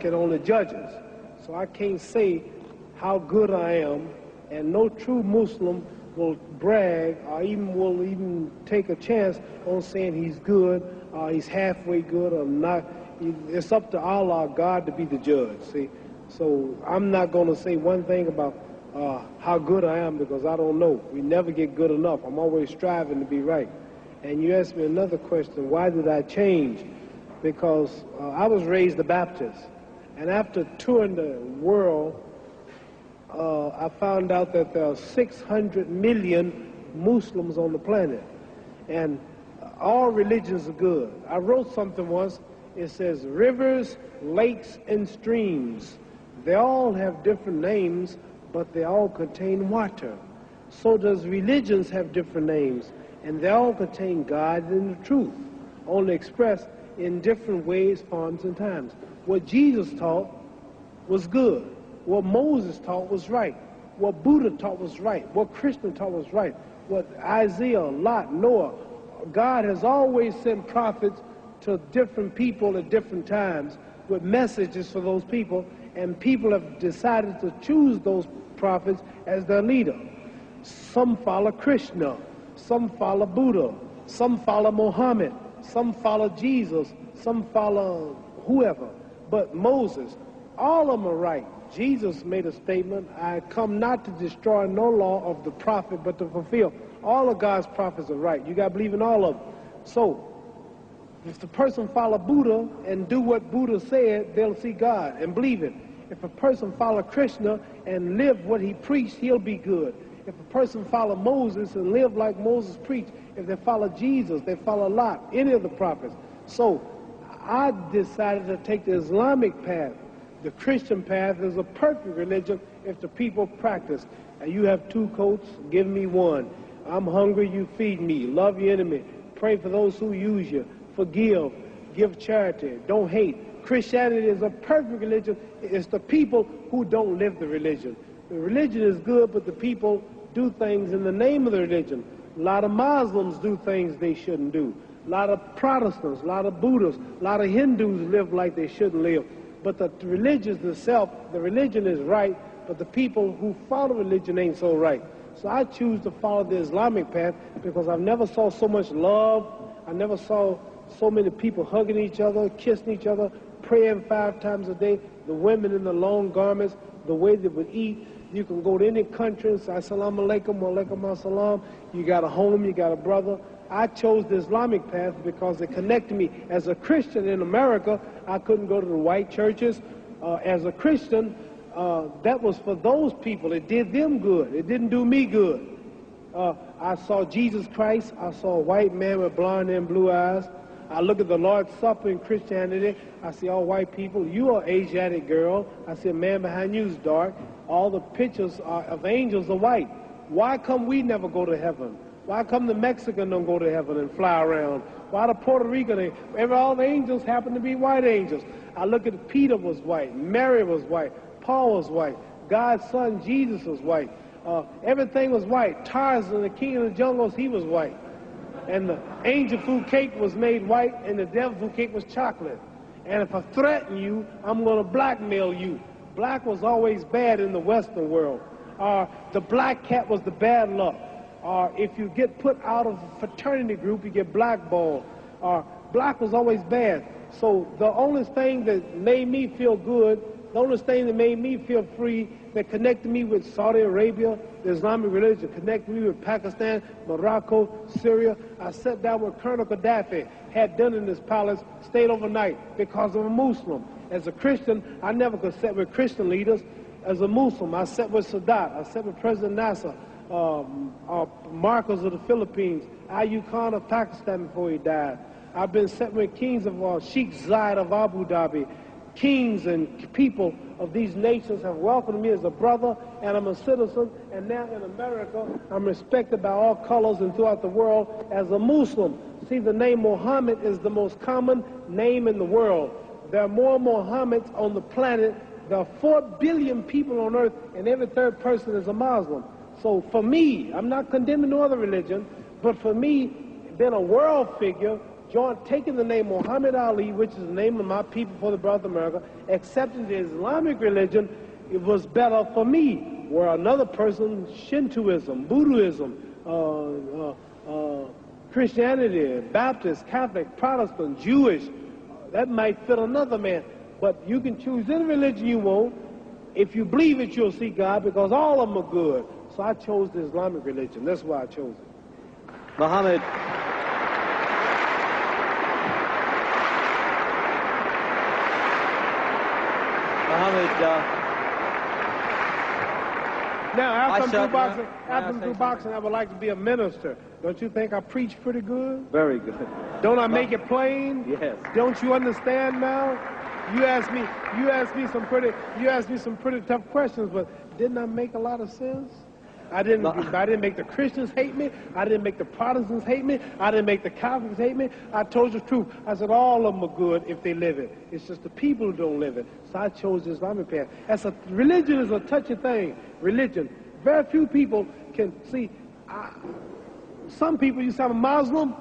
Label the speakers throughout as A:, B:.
A: can only judge us. So I can't say how good I am, and no true Muslim will brag or will even take a chance on saying he's good, or he's halfway good or not. It's up to Allah, God, to be the judge, see. So I'm not going to say one thing about how good I am, because I don't know. We never get good enough. I'm always striving to be right. And you asked me another question, why did I change? Because I was raised a Baptist. And after touring the world, I found out that there are 600 million Muslims on the planet. And all religions are good. I wrote something once. It says, rivers, lakes, and streams. They all have different names, but they all contain water. So does religions have different names, and they all contain God and the truth, only expressed in different ways, forms, and times. What Jesus taught was good. What Moses taught was right. What Buddha taught was right. What Krishna taught was right. What Isaiah, Lot, Noah, God has always sent prophets to different people at different times with messages for those people, and people have decided to choose those prophets as their leader. Some follow Krishna, some follow Buddha, some follow Muhammad, some follow Jesus, some follow whoever. But Moses, all of them are right. Jesus made a statement, I come not to destroy no law of the prophet, but to fulfill. All of God's prophets are right. You got to believe in all of them. So, if the person follow Buddha and do what Buddha said, they'll see God and believe it. If a person follow Krishna and live what he preached, he'll be good. If a person follow Moses and live like Moses preached, if they follow Jesus, they follow Lot, any of the prophets. So I decided to take the Islamic path. The Christian path is a perfect religion if the people practice. And you have 2 coats, give me 1. I'm hungry, you feed me. Love your enemy. Pray for those who use you. Forgive. Give charity. Don't hate. Christianity is a perfect religion. It's the people who don't live the religion. The religion is good, but the people do things in the name of the religion. A lot of Muslims do things they shouldn't do. A lot of Protestants, a lot of Buddhists, a lot of Hindus live like they shouldn't live. But the religion itself, the religion is right, but the people who follow religion ain't so right. So I choose to follow the Islamic path because I've never saw so much love. I never saw so many people hugging each other, kissing each other, praying 5 times a day, the women in the long garments, the way they would eat. You can go to any country and say, Assalamu alaikum, wa alaikum assalam. You got a home, you got a brother. I chose the Islamic path because it connected me. As a Christian in America, I couldn't go to the white churches. As a Christian, that was for those people. It did them good. It didn't do me good. I saw Jesus Christ. I saw a white man with blonde and blue eyes. I look at the Lord's Supper in Christianity. I see all white people. You are an Asiatic girl. I see a man behind you is dark. All the pictures of angels are white. Why come we never go to heaven? Why come the Mexican don't go to heaven and fly around? Why the Puerto Rican, all the angels happen to be white angels? I look at Peter was white, Mary was white, Paul was white, God's son Jesus was white. Everything was white. Tarzan, the king of the jungles, he was white. And the angel food cake was made white, and the devil food cake was chocolate. And if I threaten you, I'm going to blackmail you. Black was always bad in the Western world. The black cat was the bad luck. If you get put out of a fraternity group, you get blackballed. Black was always bad. So the only thing that made me feel good, the only thing that made me feel free, that connected me with Saudi Arabia, the Islamic religion, connected me with Pakistan, Morocco, Syria. I sat down with Colonel Gaddafi, had dinner in his palace, stayed overnight because I'm a Muslim. As a Christian, I never could sit with Christian leaders. As a Muslim, I sat with Sadat, I sat with President Nasser, Marcos of the Philippines, Ayub Khan of Pakistan before he died. I've been sitting with kings of Sheikh Zayed of Abu Dhabi. Kings and people of these nations have welcomed me as a brother, and I'm a citizen, and now in America, I'm respected by all colors and throughout the world as a Muslim. See, the name Muhammad is the most common name in the world. There are more Muhammads on the planet. There are 4 billion people on earth, and every 3rd person is a Muslim. So for me, I'm not condemning no other religion, but for me, being a world figure, taking the name Muhammad Ali, which is the name of my people for the brother of America, accepting the Islamic religion, it was better for me. Where another person, Shintoism, Buddhism, Christianity, Baptist, Catholic, Protestant, Jewish, that might fit another man. But you can choose any religion you want. If you believe it, you'll see God, because all of them are good. So I chose the Islamic religion. That's why I chose it.
B: Muhammad.
A: Now, after I'm through boxing, I would like to be a minister. Don't you think I preach pretty good?
B: Very good.
A: Don't I make it plain?
B: Yes.
A: Don't you understand now? You asked me some pretty tough questions, but didn't I make a lot of sense? I didn't make the Christians hate me. I didn't make the Protestants hate me. I didn't make the Catholics hate me. I told you the truth. I said all of them are good if they live it. It's just the people who don't live it. So I chose the Islamic path. Religion is a touchy thing. Religion. Very few people can see. Some people, you say I'm a Muslim,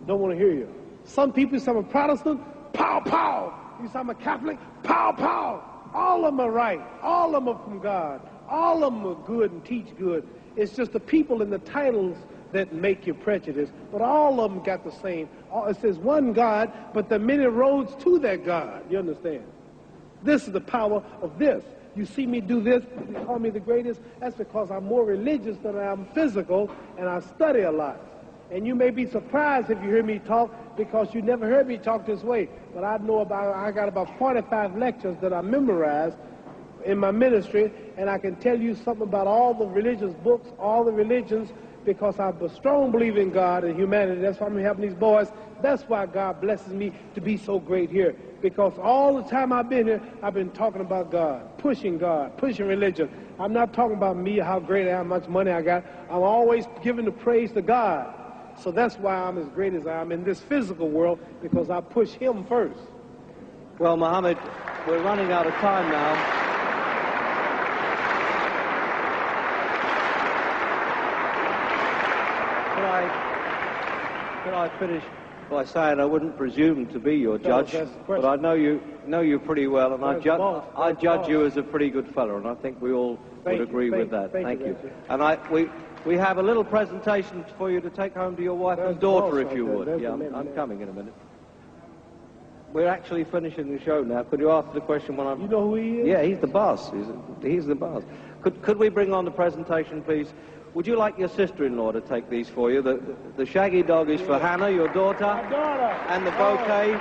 A: don't want to hear you. Some people, you say I'm a Protestant, pow, pow. You say I'm a Catholic, pow, pow. All of them are right. All of them are from God. All of them are good and teach good. It's just the people and the titles that make you prejudice. But all of them got the same. It says one God, but there are many roads to that God. You understand? This is the power of this. You see me do this, you call me the greatest. That's because I'm more religious than I am physical, and I study a lot. And you may be surprised if you hear me talk, because you never heard me talk this way. But I got about 45 lectures that I memorized in my ministry, and I can tell you something about all the religious books, all the religions, because I'm a strong believer in God and humanity. That's why I'm helping these boys. That's why God blesses me to be so great here. Because all the time I've been here, I've been talking about God, pushing religion. I'm not talking about me, how great I am, how much money I got. I'm always giving the praise to God. So that's why I'm as great as I am in this physical world, because I push Him first.
B: Well, Muhammad, we're running out of time now. Could I finish by saying I wouldn't presume to be your judge, but I know you pretty well, and I judge you as a pretty good fellow, and I think we all would agree with that. Thank you. And we have a little presentation for you to take home to your wife and daughter, if you would. Yeah, I'm coming in a minute. We're actually finishing the show now. Could you ask the question when I'm...
A: You know who he is?
B: Yeah, he's the boss. He's the boss. Could we bring on the presentation, please? Would you like your sister-in-law to take these for you? The shaggy dog is for Hannah, your daughter.
A: My daughter.
B: And the bouquet